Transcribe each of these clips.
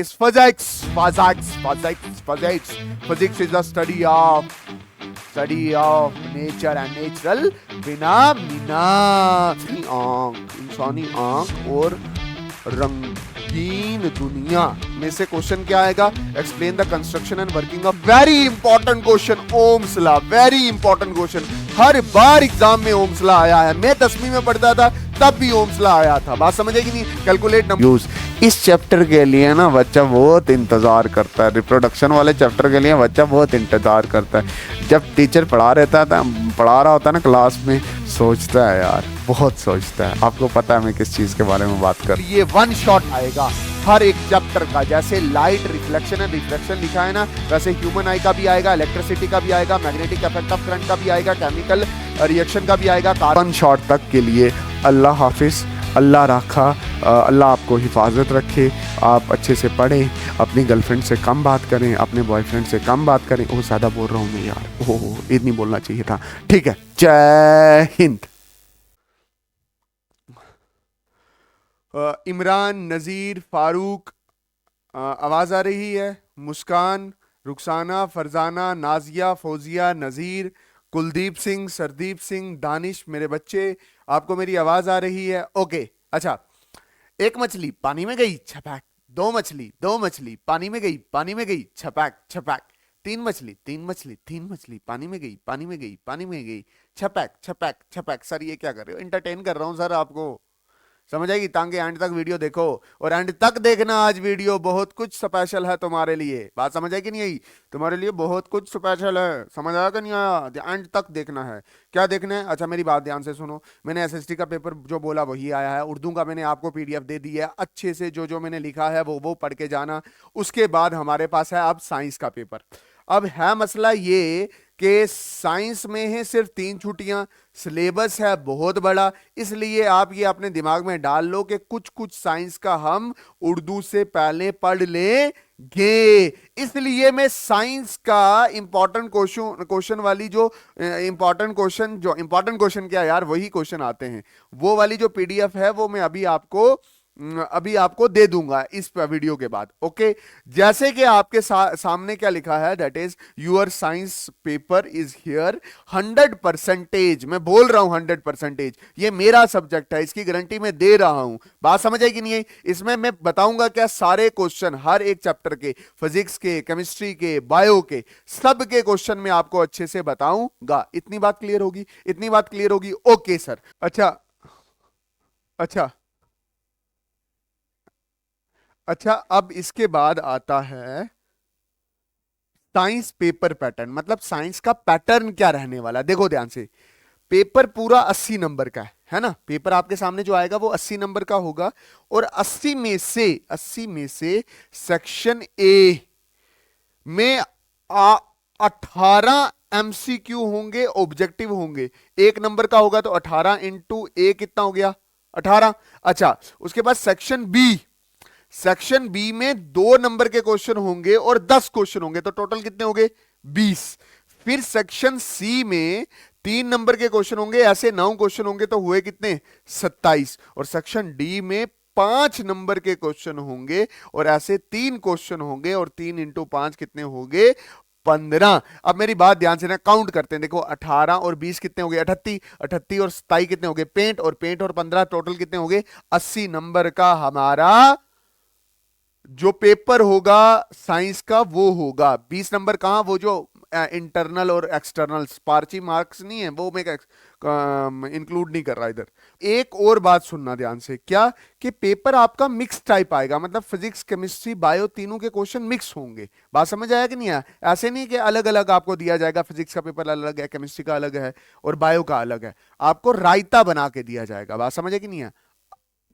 is physics. Physics is the study of nature and natural phenomena. इंसानी आंख और रंगीन दुनिया में से क्वेश्चन क्या आएगा? Explain the construction and working of very important question, Ohm's law. Very important question, हर बार एग्जाम में ओम्स लॉ आया है। मैं 10वीं में पढ़ता था तब भी ओम्स लॉ आया था। बात समझे कि नहीं? Calculate number use. इस चैप्टर के लिए ना बच्चा बहुत इंतजार करता है, रिप्रोडक्शन वाले चैप्टर के लिए बच्चा बहुत इंतजार करता है। जब टीचर पढ़ा रहा होता है ना क्लास में, सोचता है यार, बहुत सोचता है। आपको पता है मैं किस चीज के बारे में बात कर रहा हूं? ये वन शॉट आएगा हर एक चैप्टर का। जैसे लाइट रिफ्लेक्शन एंड रिफ्रैक्शन लिखा है ना, वैसे ह्यूमन आई का भी आएगा, इलेक्ट्रिसिटी का भी आएगा, मैग्नेटिक इफेक्ट ऑफ करंट का भी आएगा, केमिकल रिएक्शन का भी आएगा। वन शॉट तक के लिए अल्लाह हाफिज, अल्लाह राखा, अल्लाह आपको हिफाजत रखे। आप अच्छे से पढ़ें, अपनी गर्लफ्रेंड से कम बात करें, अपने बॉयफ्रेंड से कम बात करें। ओह ज़्यादा बोल रहा हूँ मैं यार, ओह इतनी बोलना चाहिए था। ठीक है, जय हिंद। इमरान, नज़ीर, फारूक, आवाज़ आ रही है? मुस्कान, रुखसाना, फरजाना, नाजिया, फौजिया, नज़ीर, कुलदीप सिंह, सरदीप सिंह, दानिश, मेरे बच्चे, आपको मेरी आवाज आ रही है? ओके। अच्छा, एक मछली पानी में गई, छपैक। दो मछली पानी में गई, छपैक छपैक। तीन मछली पानी में गई, छपैक छपैक छपैक। सर ये क्या कर रहे हो? एंटरटेन कर रहा हूं सर आपको, समझ आएगी? ताकि एंड तक वीडियो देखो, और एंड तक देखना। आज वीडियो बहुत कुछ स्पेशल है तुम्हारे लिए। बात समझ आई कि नहीं आई? तुम्हारे लिए बहुत कुछ स्पेशल है। समझ आया कि नहीं आया? एंड तक देखना है। क्या देखना है? अच्छा मेरी बात ध्यान से सुनो। मैंने एसएसटी का पेपर जो बोला वही आया है। उर्दू का मैंने आपको पीडीएफ दे दी है। अच्छे से जो जो मैंने लिखा है वो पढ़ के जाना। उसके बाद हमारे पास है अब साइंस का पेपर। अब है मसला ये कि साइंस में है सिर्फ 3 छुट्टियां, सिलेबस है बहुत बड़ा। इसलिए आप ये अपने दिमाग में डाल लो कि कुछ कुछ साइंस का हम उर्दू से पहले पढ़ लेंगे। इसलिए मैं साइंस का इंपॉर्टेंट क्वेश्चन वाली जो इंपॉर्टेंट क्वेश्चन क्या यार, वही क्वेश्चन आते हैं, वो वाली जो पीडीएफ है वो मैं अभी आपको दे दूंगा इस वीडियो के बाद। ओके, जैसे कि आपके सामने क्या लिखा है, that is your science paper is here 100%। मैं बोल रहा हूं 100%। ये मेरा सब्जेक्ट है, इसकी गारंटी मैं दे रहा हूं। बात समझ आई कि नहीं है? इसमें मैं बताऊंगा क्या सारे क्वेश्चन, हर एक चैप्टर के, फिजिक्स के, केमिस्ट्री के, बायो के, सब के क्वेश्चन में आपको अच्छे से बताऊंगा। इतनी बात क्लियर होगी? Okay sir. अच्छा, अब इसके बाद आता है साइंस पेपर पैटर्न। मतलब साइंस का पैटर्न क्या रहने वाला। देखो ध्यान से, पेपर पूरा 80 नंबर का है ना। पेपर आपके सामने जो आएगा वो 80 नंबर का होगा, और 80 में से सेक्शन ए में 18 एमसीक्यू होंगे, ऑब्जेक्टिव होंगे। 1 नंबर का होगा तो 18 इंटू ए कितना हो गया? 18। अच्छा, उसके बाद सेक्शन बी में 2 नंबर के क्वेश्चन होंगे और 10 क्वेश्चन होंगे, तो टोटल कितने होंगे? 20। फिर सेक्शन सी में 3 नंबर के क्वेश्चन होंगे, ऐसे 9 क्वेश्चन होंगे, तो हुए कितने? 27। और सेक्शन डी में 5 नंबर के क्वेश्चन होंगे और ऐसे 3 क्वेश्चन होंगे, और 3 इंटू 5 कितने होंगे? 15। अब मेरी बात ध्यान से ना काउंट करते हैं। देखो 18 और 20 कितने हो गए? 38। 38 और 27 कितने हो गए? पेंट और 15 टोटल कितने हो गए? 80 नंबर का हमारा जो पेपर होगा साइंस का वो होगा। 20 नंबर कहां? वो जो इंटरनल और एक्सटर्नल स्पार्ची मार्क्स नहीं है, वो मैं इंक्लूड नहीं कर रहा इधर। एक और बात सुनना ध्यान से, क्या कि पेपर आपका मिक्स टाइप आएगा। मतलब फिजिक्स, केमिस्ट्री, बायो तीनों के क्वेश्चन मिक्स होंगे। बात समझ आया कि नहीं आया? ऐसे नहीं कि अलग अलग आपको दिया जाएगा, फिजिक्स का पेपर अलग है, केमिस्ट्री का अलग है और बायो का अलग है। आपको रायता बना के दिया जाएगा। बात समझ आया कि नहीं आया?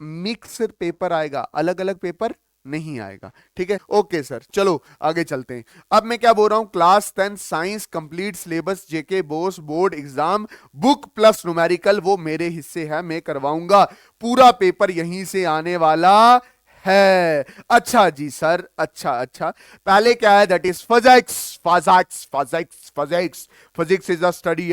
मिक्स पेपर आएगा, अलग अलग पेपर नहीं आएगा। ठीक है, ओके सर, चलो आगे चलते हैं। अब मैं क्या बोल रहा हूं, class 10 science complete syllabus JK BOSE board exam book plus numerical, वो मेरे हिस्से है, मैं करवाऊंगा। पूरा पेपर यहीं से आने वाला है। अच्छा जी सर, अच्छा पहले क्या है, that is physics is the study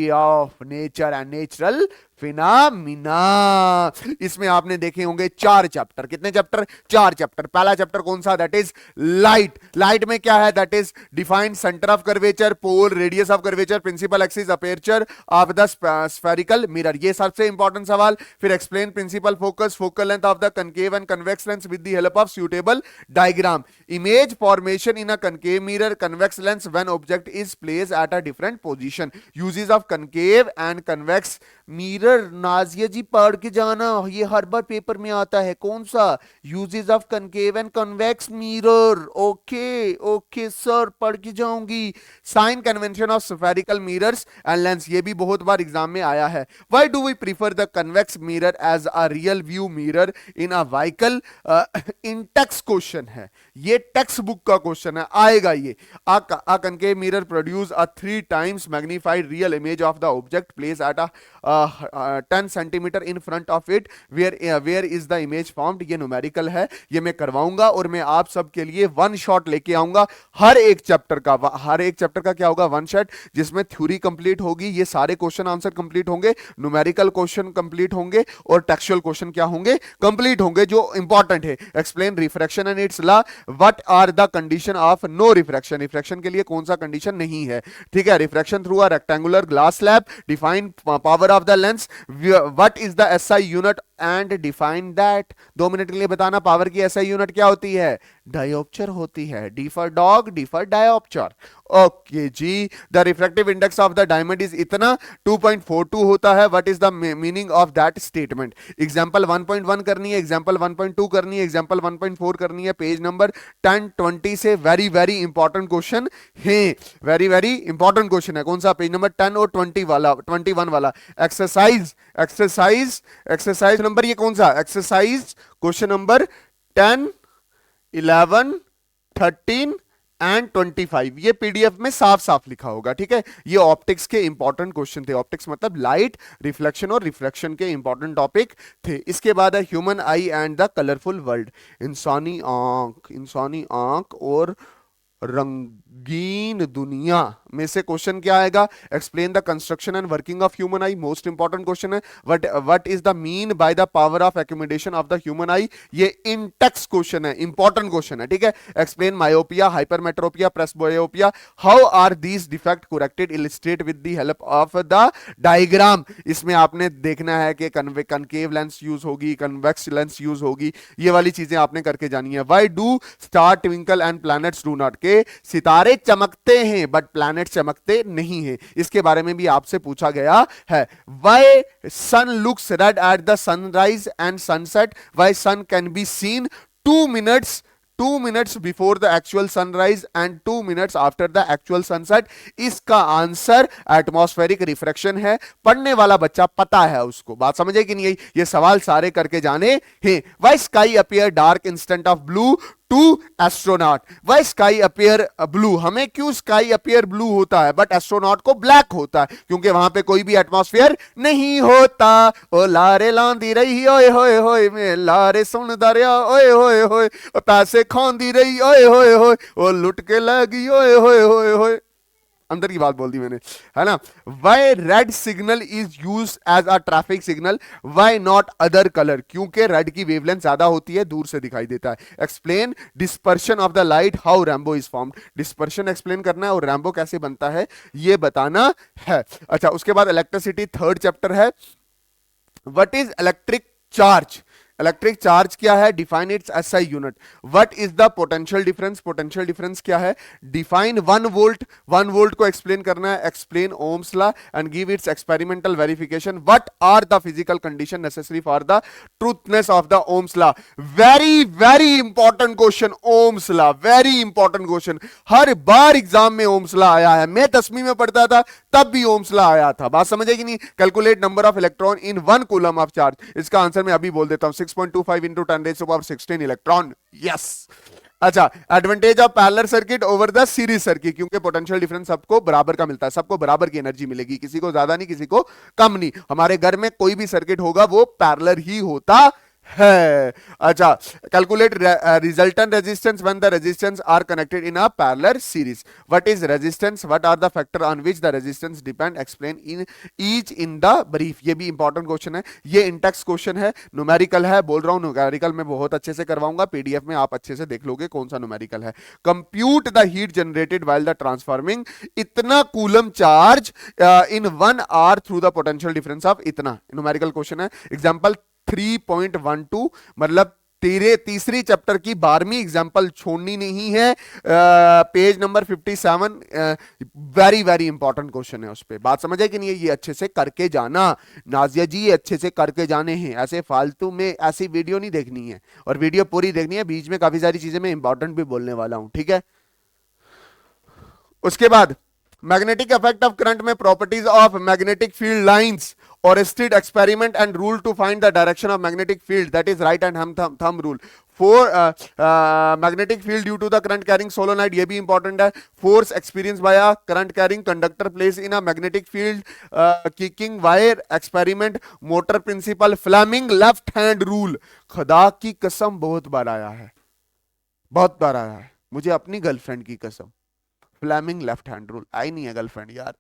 of nature and natural phenomena. इसमें आपने देखे होंगे 4 चैप्टर। कितने चैप्टर? 4 चैप्टर। पहला चैप्टर कौन सा? That is light. लाइट में क्या है? That is defined centre of curvature, pole, radius of curvature, principal axis, aperture of the spherical mirror. ये सबसे इंपॉर्टेंट सवाल। फिर explain principal focus, focal length of the concave and convex lens with the help of suitable diagram, image formation in a concave mirror, convex lens when object is placed at a different position, uses of concave and convex mirror. Nazia ji पढ़ के जाना, ये हर बार paper में आता है। कौन सा? Uses of concave and convex mirror. Okay okay sir, पढ़ के जाऊंगी। Sign convention of spherical mirrors and lens, ये भी बहुत बार एग्जाम में आया है। Why do we prefer the convex mirror as a real view mirror in a vehicle? In text question है, ये टेक्स्ट बुक का क्वेश्चन है, आएगा ये। A concave mirror produce a 3 times magnified real image of the object placed at a 10 centimeter in front of it, where is the image formed। ये numerical है, ये मैं करवाऊंगा और मैं आप सबके लिए वन शॉट लेके आऊंगा हर एक चैप्टर का। हर एक चैप्टर का क्या होगा? वन शॉट, जिसमें थ्योरी कंप्लीट होगी, ये सारे क्वेश्चन आंसर कंप्लीट होंगे, न्यूमेरिकल क्वेश्चन कंप्लीट होंगे और टेक्सचुअल क्वेश्चन क्या होंगे? कंप्लीट होंगे, जो इंपॉर्टेंट है। Explain refraction and its law, what are the condition of no refraction, refraction के लिए कौन सा कंडीशन नहीं है, ठीक है। Refraction through a rectangular glass slab, define power of the lens, what is the SI unit and define that. 2 minute के लिए बताना पावर की एसआई यूनिट क्या होती है? डायोप्चर होती है। D for dog, D for dioptre. Okay जी। The refractive index of the diamond is इतना 2.42 होता है। What is the meaning of that statement. Example 1.1 करनी है, एग्जांपल 1.2 करनी है, एग्जांपल 1.4 करनी है। पेज नंबर 10 20 से वेरी वेरी इंपॉर्टेंट क्वेश्चन है, वेरी वेरी इंपॉर्टेंट क्वेश्चन है। कौन सा? पेज नंबर 10 और 20 वाला, 21 वाला। एक्सरसाइज एक्सरसाइज एक्सरसाइज नंबर, ये कौन सा? Exercise question number 10 11 13 and 25। ये पीडीएफ में साफ साफ लिखा होगा, ठीक है। ये ऑप्टिक्स के इंपॉर्टेंट क्वेश्चन थे। ऑप्टिक्स मतलब लाइट, रिफ्लेक्शन और रिफ्रैक्शन के इंपॉर्टेंट टॉपिक थे। इसके बाद है human I and the colourful world. इंसानी आंख, इंसानी आंख और रंगीन दुनिया में से क्वेश्चन क्या आएगा? Explain the construction and working of human eye. Most important question है। What is the mean by the power of accumulation of the human eye. ये इन टेक्स्ट क्वेश्चन है, इंपॉर्टेंट क्वेश्चन है, ठीक है। Explain myopia, hypermetropia, presbyopia, how are these defect corrected, illustrate with the help of the diagram. इसमें आपने देखना है कि कनकेव लेंस यूज होगी, कन्वेक्स लेंस यूज होगी, ये वाली चीजें आपने करके जानी है। Why do star twinkle and planets do not, के सितारे चमकते हैं बट प्लैनेट चमकते नहीं हैं, इसके बारे में भी आपसे पूछा गया है। Why sun looks red at the sunrise and sunset, why sun can be seen 2 minutes before the actual sunrise and 2 minutes after the actual sunset। इसका आंसर एटमॉस्फेरिक रिफ्रैक्शन है। पढ़ने वाला बच्चा पता है उसको, बात समझे कि नहीं? ये सवाल सारे करके जाने हैं। Why sky appear dark instead of blue to astronaut, why sky appear blue, हमें क्यों स्काई अपीयर ब्लू होता है बट एस्ट्रोनॉट को ब्लैक होता है? क्योंकि वहां पे कोई भी एटमॉस्फेयर नहीं होता। ओ लारे लांदी रही ओए होए होए में, लारे सुन दरिया ओए होए होए, पैसे खांदी रही ओए होए होए, ओ लुट के लगी ओए होए होए होए। अंदर की बात बोल दी मैंने, है ना। Why red signal is use as a traffic signal, why not other colour, क्योंकि रेड की वेवलेंथ ज्यादा होती है, दूर से दिखाई देता है। Explain dispersion of the light, how rainbow is formed. Dispersion explain करना है और रैम्बो कैसे बनता है ये बताना है। अच्छा, उसके बाद इलेक्ट्रिसिटी थर्ड चैप्टर है। What is electric charge, electric charge क्या है? Define its SI unit. What is the potential difference, potential difference क्या है? डिफाइन 1 वोल्ट, 1 वोल्ट को एक्सप्लेन करना है। Explain Ohm's law and give its experimental verification. What are the physical condition necessary for the truthness of the Ohm's law. Very very important question, Ohm's law, very important question. हर बार exam में Ohm's law आया है। मैं 10वीं में पढ़ता था तब भी ओम्स लॉ आया था, बात समझे कि नहीं? Calculate number of electron in 1 coulomb of charge. इसका आंसर मैं अभी बोल देता हूं, 6.25 into 10 raised to power 16 electron. Yes. अच्छा, advantage of parallel circuit over the series circuit, क्योंकि पोटेंशियल डिफरेंस सबको बराबर का मिलता है, सबको बराबर की एनर्जी मिलेगी, किसी को ज्यादा नहीं, किसी को कम नहीं। हमारे घर में कोई भी सर्किट होगा वो पैरेलल ही होता है। अच्छा, calculate resultant resistance when the resistance are connected in a parallel series. What is resistance, what are the factor on which the resistance depend, explain in each in the brief. ये भी important question है, ये Intex question है, numerical है, बोल रहा हूं numerical में बहुत अच्छे से करवाऊंगा, पीडीएफ में आप अच्छे से देख लोगे कौन सा न्यूमेरिकल है। Compute the heat generated while the transforming इतना coulomb charge in 1 hour through the potential difference of इतना। न्यूमेरिकल क्वेश्चन है, एग्जांपल 3.12, मतलब तेरे तीसरी चैप्टर की 12वीं एग्जांपल छोड़नी नहीं है। Page number 57, very very important question है, उस पे बात समझ है कि नहीं है, ये अच्छे से करके जाना नाजिया जी, ये अच्छे से करके जाने हैं, ऐसे फालतू में ऐसी वीडियो नहीं देखनी है, और वीडियो पूरी देखनी है, बीच में काफी सारी चीजें मैं इंपॉर्टेंट भी बोलने वाला हूं, ठीक है। उसके बाद मैग्नेटिक इफेक्ट ऑफ करंट में properties of magnetic field lines और स्ट्रीट experiment and rule to find the direction of magnetic field, that is right and thumb rule. For magnetic field due to the current carrying solenoid, ये भी important है। Force experience by a current carrying conductor place in a magnetic field, kicking wire experiment, motor principle, Fleming left hand rule. खुदा की कसम बहुत बार आया है, बहुत बार आया है, मुझे अपनी गर्लफ्रेंड की कसम, फ्लेमिंग लेफ्ट हैंड रूल आई नहीं है गर्लफ्रेंड यार।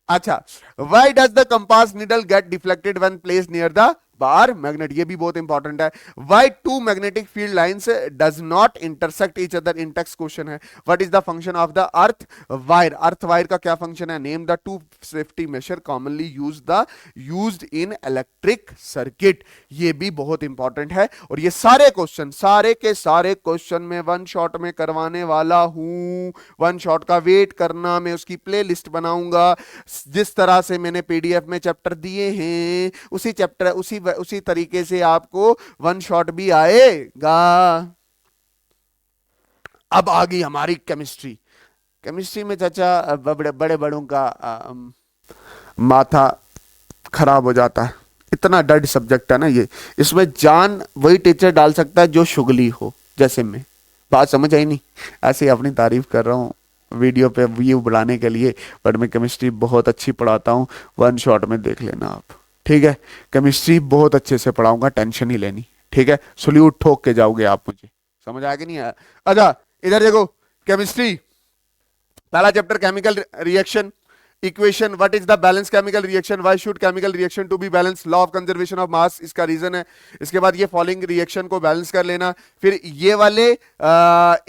अच्छा, why does the compass needle get deflected when place near the bar magnet, ये भी बहुत इंपॉर्टेंट है। Why two magnetic field lines does not intersect each other, in text question है। What is the function of the earth wire, earth wire का क्या function है। Name the two safety measure commonly used in electric circuit, ये भी बहुत important है। और ये सारे क्वेश्चन, सारे के सारे क्वेश्चन में वन शॉट में करवाने वाला हूं, वन शॉट का वेट करना, मैं उसकी प्ले लिस्ट बनाऊंगा। जिस तरह से मैंने पीडीएफ में चैप्टर दिए हैं, उसी चैप्टर उसी तरीके से आपको वन शॉट भी आएगा। अब आ गई हमारी केमिस्ट्री। केमिस्ट्री में चाचा बड़े बड़े बड़ों का माथा खराब हो जाता है, इतना डर सब्जेक्ट है ना ये, इसमें जान वही टीचर डाल सकता है जो शुगली हो, जैसे मैं। बात समझ आई नहीं, ऐसे ही अपनी तारीफ कर रहा हूँ वीडियो पे व्यू बढ़ाने के लिए, बट मैं केमिस्ट्री बहुत अच्छी पढ़ाता हूँ, वन शॉट में देख लेना आप, ठीक है। केमिस्ट्री बहुत अच्छे से पढ़ाऊंगा, टेंशन ही लेनी, ठीक है। सल्यूट ठोक के जाओगे आप मुझे, समझ आया कि नहीं आया। अच्छा इधर देखो, केमिस्ट्री पहला chapter chemical reaction equation, what is the balance chemical reaction, why should chemical reaction to be balance, law of conservation of mass इसका रीजन है। इसके बाद ये फॉलोइंग रिएक्शन को बैलेंस कर लेना, फिर ये वाले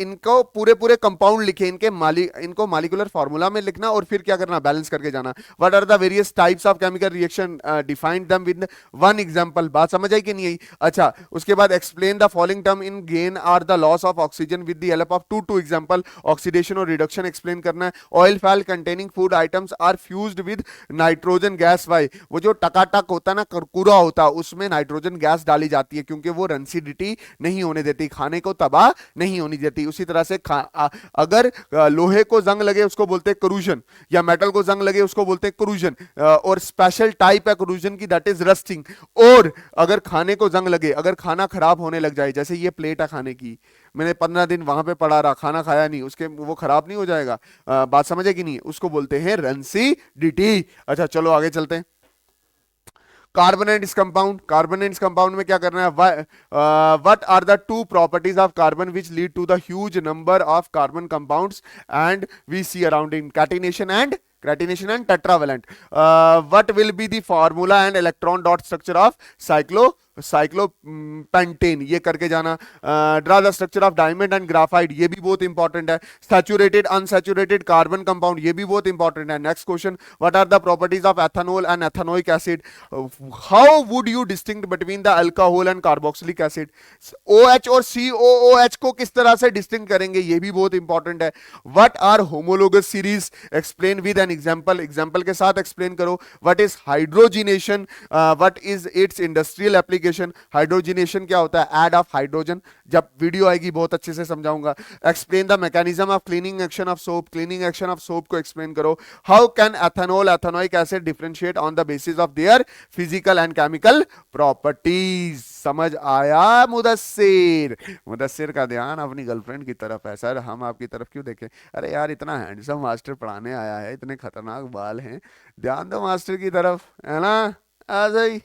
इनको पूरे पूरे कंपाउंड लिखे, इनको मॉलिक्यूलर फार्मूला में लिखना, और फिर क्या करना, बैलेंस करके जाना। What are the various types of chemical reaction, define them with one example. बात समझ आई कि नहीं आई। अच्छा उसके बाद explain the following term in gain or the loss of oxygen with the help of two example, oxidation और रिडक्शन एक्सप्लेन करना है। Oil fat containing food items are flushed with nitrogen gas, why, वो जो टकाटक होता है ना, कुरकुरा होता है, उसमें नाइट्रोजन गैस डाली जाती है क्योंकि वो रंसिडिटी नहीं होने देती, खाने को तबाह नहीं होने देती। उसी तरह से अगर लोहे को जंग लगे उसको बोलते हैं करूजन, या मेटल को जंग लगे उसको बोलते हैं करूजन, और स्पेशल टाइप है करूजन की, दैट इज रस्टिंग। और अगर खाने को जंग लगे, अगर खाना खराब होने लग जाए, जैसे ये प्लेट है खाने की, मैंने 15 दिन वहां पे पड़ा रहा, खाना खाया नहीं, उसके वो खराब नहीं हो जाएगा। बात समझे कि नहीं, उसको बोलते हैं रंसिडिटी। अच्छा चलो आगे चलते हैं। Carbon and compound, carbon and compound में क्या करना है, what are the two properties of carbon which lead to the huge number of carbon compounds and we see around in catenation and tetravalent. What will be the formula and electron dot structure of cyclopentane, ये करके जाना। Draw the structure of diamond and graphite, ये भी बहुत important है। Saturated unsaturated carbon compound, ये भी बहुत इंपॉर्टेंट है। Next question, what are the properties of ethanol and ethanoic acid, how would you distinct between the alcohol and carboxylic acid, OH और COOH को किस तरह से डिस्टिंक्ट करेंगे, ये भी बहुत इंपॉर्टेंट है। What are homologous series, explain with an example, example के साथ एक्सप्लेन करो। What is hydrogenation, what is its industrial application, hydrogenation क्या होता है, ऐड ऑफ हाइड्रोजन, जब वीडियो आएगी बहुत अच्छे से समझाऊंगा। Explain the mechanism of cleaning action of soap, cleaning action of soap को एक्सप्लेन करो। How can ethanol ethanoic acid differentiate on the basis of their physical and chemical properties. समझ आया मुदस्सिर, मुदस्सिर का ध्यान अपनी गर्लफ्रेंड की तरफ है। सर हम आपकी तरफ क्यों देखें, अरे यार इतना हैंडसम मास्टर पढ़ाने आया है, इतने खतरनाक बाल हैं, ध्यान दो मास्टर की तरफ, है ना। आ जाइए।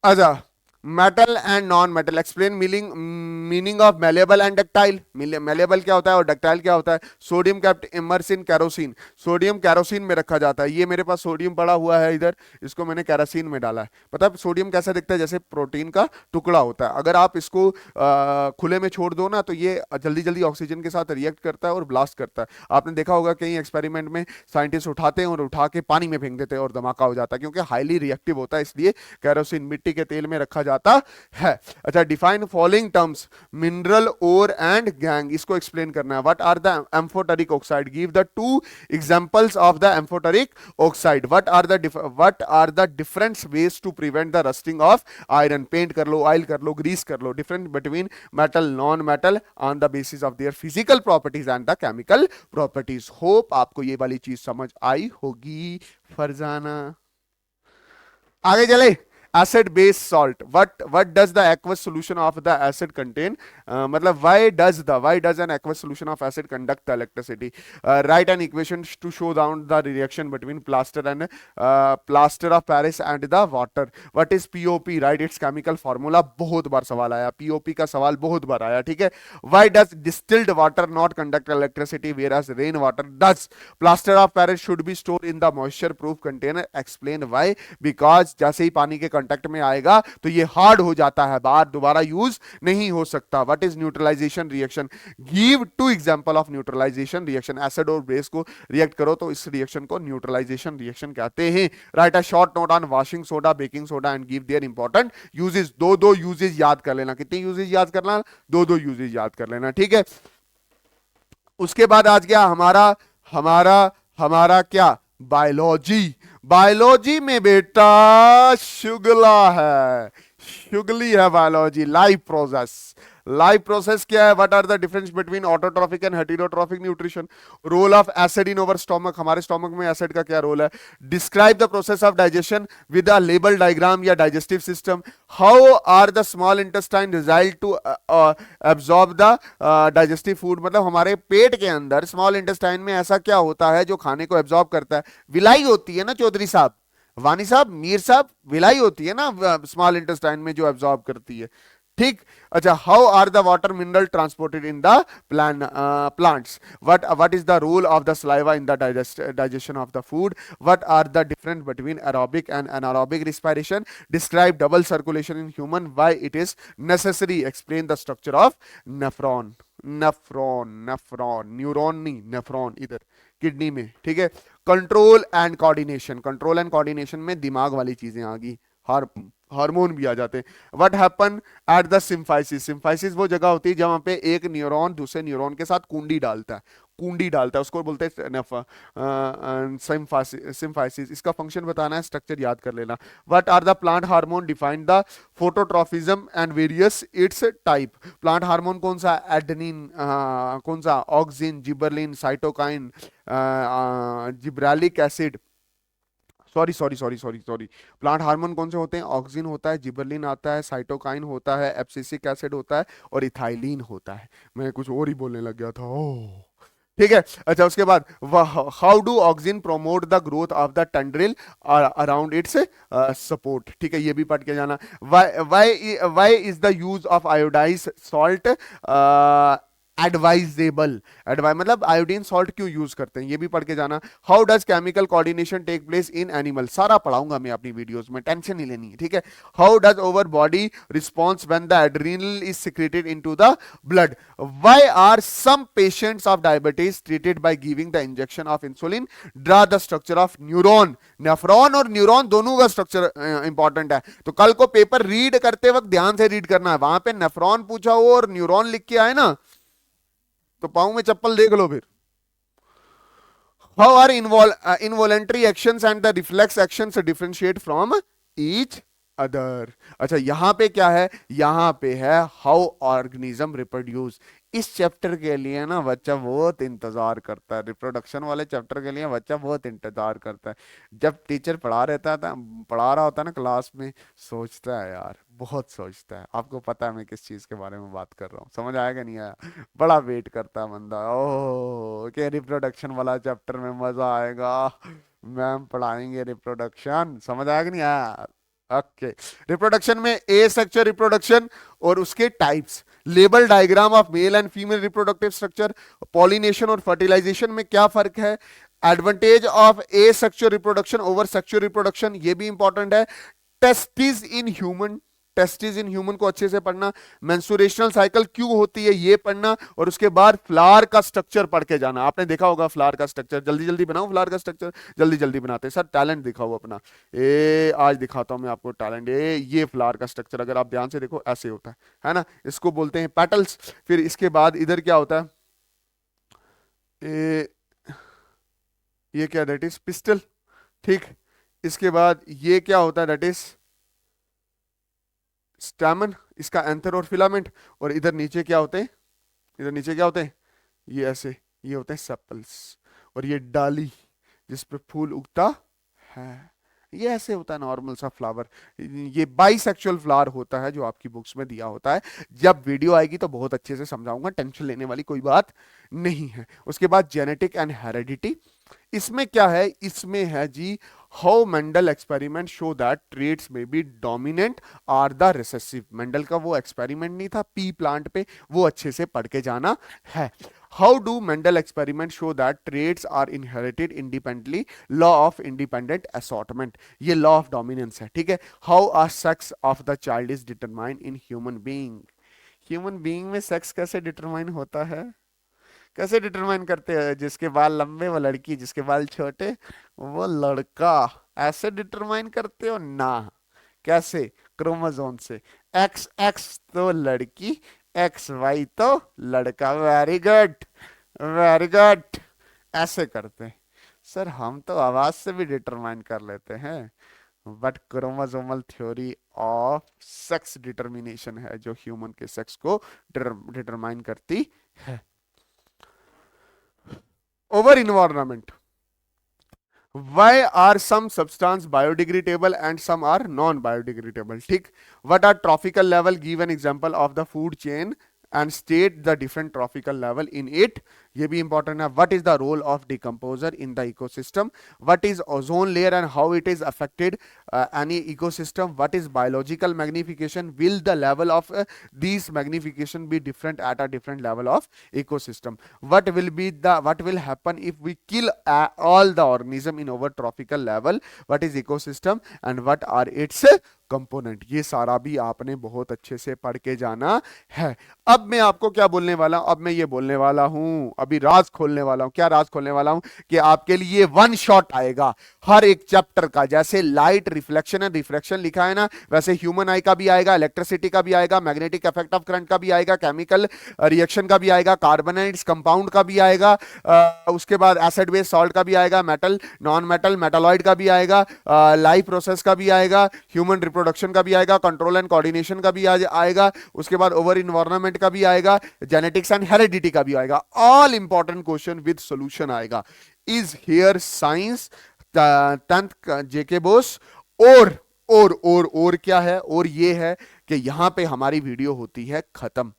अच्छा, metal and non metal, explain meaning of malleable and ductile. Malleable क्या होता है और डक्टाइल क्या होता है। Sodium kept immerse in kerosene, sodium kerosene में रखा जाता है। ये मेरे पास सोडियम पड़ा हुआ है इधर, इसको मैंने कैरोसिन में डाला है। पता है सोडियम कैसा दिखता है, जैसे प्रोटीन का टुकड़ा होता है। अगर आप इसको खुले में छोड़ दो ना तो ये जल्दी जल्दी ऑक्सीजन के साथ रिएक्ट करता है और ब्लास्ट करता है। आपने देखा होगा कई एक्सपेरिमेंट में साइंटिस्ट उठाते हैं और उठा के पानी में फेंक देते हैं और धमाका हो जाता है, क्योंकि हाईली रिएक्टिव होता है, इसलिए कैरोसिन मिट्टी के तेल में रखा जाता है। अच्छा, define following terms, mineral, ore and gangue, इसको एक्सप्लेन करना है। What are the amphoteric oxide, give the two examples of the amphoteric oxide. What are the different ways to prevent the rusting of iron, paint कर लो, oil कर लो, grease कर लो। Different between metal non metal on the basis of their physical properties and the chemical properties. Hope आपको ये वाली चीज समझ आई होगी फरजाना। आगे चले। Acid base salt, what does the aqueous solution of the acid contain, मतलब why does an aqueous solution of acid conduct the electricity. Write an equation to show down the reaction between plaster of Paris and the water. What is POP, write its chemical formula. बहुत बार सवाल आया, POP का सवाल बहुत बार आया, ठीक है। Why does distilled water not conduct electricity whereas rain water does. Plaster of Paris should be store in the moisture proof container, explain why. Because जैसे ही पानी के कांटेक्ट में आएगा तो ये हार्ड हो जाता है, बार दोबारा यूज नहीं हो सकता। What is neutralisation reaction, give two example of neutralisation reaction. Acid और बेस को रिएक्ट करो तो इस रिएक्शन को न्यूट्रलाइजेशन रिएक्शन कहते हैं। Write a short note on washing soda, baking soda and give their important uses. दो दो यूजेस याद कर लेना। कितने यूजेस याद करना, दो दो यूजेस याद कर लेना, ठीक है। उसके बाद आज क्या हमारा हमारा हमारा क्या, बायोलॉजी। बायोलॉजी में बेटा शुगला है, शुगली है biology. Life process, life process क्या है। What are the difference between autotrophic and heterotrophic nutrition. Role of acid in our stomach, हमारे स्टोमक में एसिड का क्या रोल है। Describe the process of digestion with a label diagram या digestive system. How are the small intestine result to absorb the digestive food, मतलब हमारे पेट के अंदर स्मॉल इंटेस्टाइन में ऐसा क्या होता है जो खाने को एब्जॉर्ब करता है। विलाई होती है ना चौधरी साहब, वानी साहब, मीर साहब, विलाई होती है ना स्मॉल इंटेस्टाइन में जो एब्जॉर्ब करती है, ठीक। अच्छा, how are the water mineral transported in the plants. What is the role of the saliva in the digestion of the food. What are the difference between aerobic and anaerobic respiration. Describe double circulation in human, why it is necessary. Explain the structure of nephron. Nephron, nephron, neuron नहीं, nephron इधर kidney में, ठीक है। Control and coordination, control and coordination में दिमाग वाली चीजें आ गई, हार्मोन भी आ जाते हैं। What happen at the symphysis, symphysis वो जगह होती है जहां पे एक न्यूरॉन दूसरे न्यूरॉन के साथ कुंडी डालता है, कुंडी डालता है, उसको बोलते हैं सिम्फाइसिस। इसका फंक्शन बताना है, स्ट्रक्चर याद कर लेना। What are the plant hormone, define the phototropism and various its type. Plant hormone कौन सा, एडेनिन, कौन सा, auxin, gibberellin, cytokine, gibberellic acid, sorry sorry sorry sorry sorry. Plant hormone कौन से होते हैं, ऑक्सिन होता है, जिबरलिन आता है, साइटोकाइन होता है, एब्सिसिक एसिड होता है और इथाइलिन होता है। मैं कुछ और ही बोलने लग गया था, ओह, ठीक है। अच्छा, उसके बाद how do auxin promote the growth of the tendril around its support, ठीक है, ये भी पढ़ के जाना। Why is the use of iodised salt advisable, advise मतलब आयोडीन सॉल्ट क्यों यूज करते हैं, ये भी पढ़ के जाना। How does chemical coordination take place in animal, सारा पढ़ाऊंगा मैं अपनी वीडियोस में, टेंशन नहीं लेनी है, ठीक है। How does our body response when the adrenal is secreted into the blood. Why are some patients of diabetes treated by giving the injection of insulin. Draw the structure of neuron, nephron और neuron दोनों का structure important है, तो कल को paper read करते वक्त ध्यान से रीड करना है, वहां पे नेफ्रॉन पूछा हो और न्यूरॉन लिख के आए ना तो पाऊं में चप्पल देख लो फिर। How are involuntary actions and the reflex actions differentiate from each other. अच्छा, यहां पे क्या है, यहां पे है हाउ ऑर्गेनिज्म रिप्रोड्यूस। इस चैप्टर के लिए ना बच्चा बहुत इंतजार करता है, रिप्रोडक्शन वाले चैप्टर के लिए बच्चा बहुत इंतजार करता है। जब टीचर पढ़ा रहा होता है ना क्लास में, सोचता है यार, बहुत सोचता है। आपको पता है मैं किस चीज के बारे में बात कर रहा हूँ, समझ आएगा नहीं आया, बड़ा वेट करता है बंदा, ओह के रिप्रोडक्शन वाला चैप्टर में मजा आएगा, मैम पढ़ाएंगे रिप्रोडक्शन, समझ आएगा नहीं आया। ओके, रिप्रोडक्शन में ए सेक्चुअल रिप्रोडक्शन और उसके types, label diagram of male and female reproductive structure, pollination और फर्टिलाइजेशन में क्या फर्क है, advantage of A sexual reproduction over sexual reproduction, ये भी इंपॉर्टेंट है, testis in human, testis in human को अच्छे से पढ़ना, मेंस्ट्रुएशनल साइकिल क्यों होती है ये पढ़ना, और उसके बाद फ्लावर का स्ट्रक्चर पढ़ के जाना। आपने देखा होगा फ्लावर का स्ट्रक्चर, जल्दी जल्दी बनाओ फ्लावर का स्ट्रक्चर, जल्दी जल्दी बनाते हैं सर, टैलेंट दिखाओ अपना। आज दिखाता हूं मैं आपको टैलेंट। ये फ्लावर का स्ट्रक्चर अगर आप ध्यान से देखो ऐसे होता है ना, इसको बोलते हैं पेटल्स। फिर इसके बाद इधर क्या होता है, ए, ये क्या, दैट इज पिस्टल, ठीक। इसके बाद ये क्या होता है, दैट इज स्टैमन, इसका एंथर और फिलामेंट। और इधर नीचे क्या होते हैं, इधर नीचे क्या होते हैं, ये ऐसे, ये होते हैं सेपल्स। और ये डाली जिस पे फूल उगता है, ये ऐसे होता है नॉर्मल सा फ्लावर। ये बाइसेक्सुअल फ्लावर होता है जो आपकी बुक्स में दिया होता है। जब वीडियो आएगी तो बहुत अच्छे से समझाऊंगा, टेंशन लेने वाली कोई बात नहीं है। उसके बाद जेनेटिक एंड हेरेडिटी, इसमें क्या है, इसमें है जी how Mendel experiment show that traits may be dominant or the recessive. Mendel का वो एक्सपेरिमेंट नहीं था पी प्लांट पे, वो अच्छे से पढ़ के जाना है। How do Mendel experiment show that traits are inherited independently, law of independent assortment, ये लॉ ऑफ डोमिनेंस है, ठीक है। How are sex of the child is determined in human being, human being में सेक्स कैसे determine होता है, कैसे determine करते हैं, जिसके बाल लंबे वो लड़की, जिसके बाल छोटे वो लड़का, ऐसे डिटरमाइन करते हो ना, कैसे, क्रोमोसोम से, एक्स एक्स तो लड़की, एक्स वाई तो लड़का, वेरी गुड वेरी गुड, ऐसे करते हैं। सर हम तो आवाज से भी डिटरमाइन कर लेते हैं, but chromosomal theory of sex determination है जो ह्यूमन के सेक्स को डिटरमाइन करती है। Over environment, why are some substance biodegradable and some are non biodegradable, ठीक। What are trophical level, give an example of the food chain and state the different trophical level in it, ये भी important है। What is the role of decomposer in the ecosystem, what is ozone layer and how it is affected any ecosystem, what is biological magnification, will the level of this magnification be different at a different level of ecosystem, what will happen if we kill all the organism in our trophic level, what is ecosystem and what are its component, ये सारा भी आपने बहुत अच्छे से पढ़ के जाना है। अब मैं आपको क्या बोलने वाला हूं, अब मैं ये बोलने वाला हूं, अभी राज खोलने वाला हूं। क्या राज खोलने वाला हूं कि आपके लिए वन शॉट आएगा हर एक चैप्टर का। जैसे लाइट रिफ्लेक्शन एंड रिफ्रैक्शन लिखा है ना, वैसे ह्यूमन आई का भी आएगा, इलेक्ट्रिसिटी का भी आएगा, मैग्नेटिक इफेक्ट ऑफ करंट का भी आएगा, केमिकल रिएक्शन का भी आएगा, कार्बोनेट्स कंपाउंड का भी आएगा, उसके बाद एसिड बेस सॉल्ट का भी आएगा, मेटल नॉन मेटल मेटालॉइड का भी आएगा, लाइफ प्रोसेस का भी आएगा, ह्यूमन रिप्रोडक्शन का भी आएगा, कंट्रोल एंड कोऑर्डिनेशन का भी आएगा, उसके बाद ओवर इन्वायरमेंट का भी आएगा, जेनेटिक्स एंड हेरिडिटी का भी आएगा। All important question with solution आएगा। इज हियर साइंस 10th जेके बोस। और क्या है, और ये है कि यहां पे हमारी वीडियो होती है खत्म,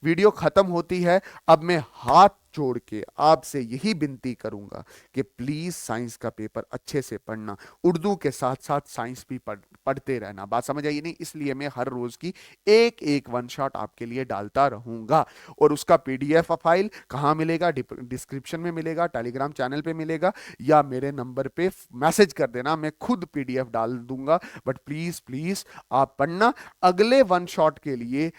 वीडियो खत्म होती है। अब मैं हाथ जोड़ के आपसे यही विनती करूंगा कि प्लीज साइंस का पेपर अच्छे से पढ़ना, उर्दू के साथ साथ साइंस भी पढ़ते रहना। बात समझ आई नहीं? इसलिए मैं हर रोज की एक एक वन शॉट आपके लिए डालता रहूंगा। और उसका पीडीएफ फाइल कहां मिलेगा? डिस्क्रिप्शन में मिलेगा, टेलीग्राम चैनल पे मिलेगा, या मेरे नंबर पे मैसेज कर देना, मैं खुद पीडीएफ डाल दूंगा। बट प्लीज प्लीज आप पढ़ना। अगले वन शॉट के लिए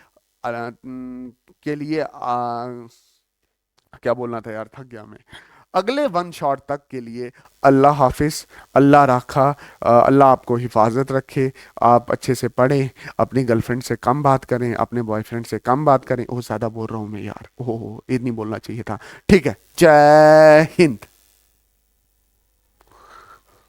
क्या बोलना था यार, थक गया मैं। अगले वन शॉट तक के लिए अल्लाह हाफिज, अल्लाह राखा, अल्लाह आपको हिफाजत रखे। आप अच्छे से पढ़ें, अपनी गर्लफ्रेंड से कम बात करें, अपने बॉयफ्रेंड से कम बात करें। ओह ज़्यादा बोल रहा हूँ मैं यार, ओह ये नहीं बोलना चाहिए था। ठीक है, जय हिंद।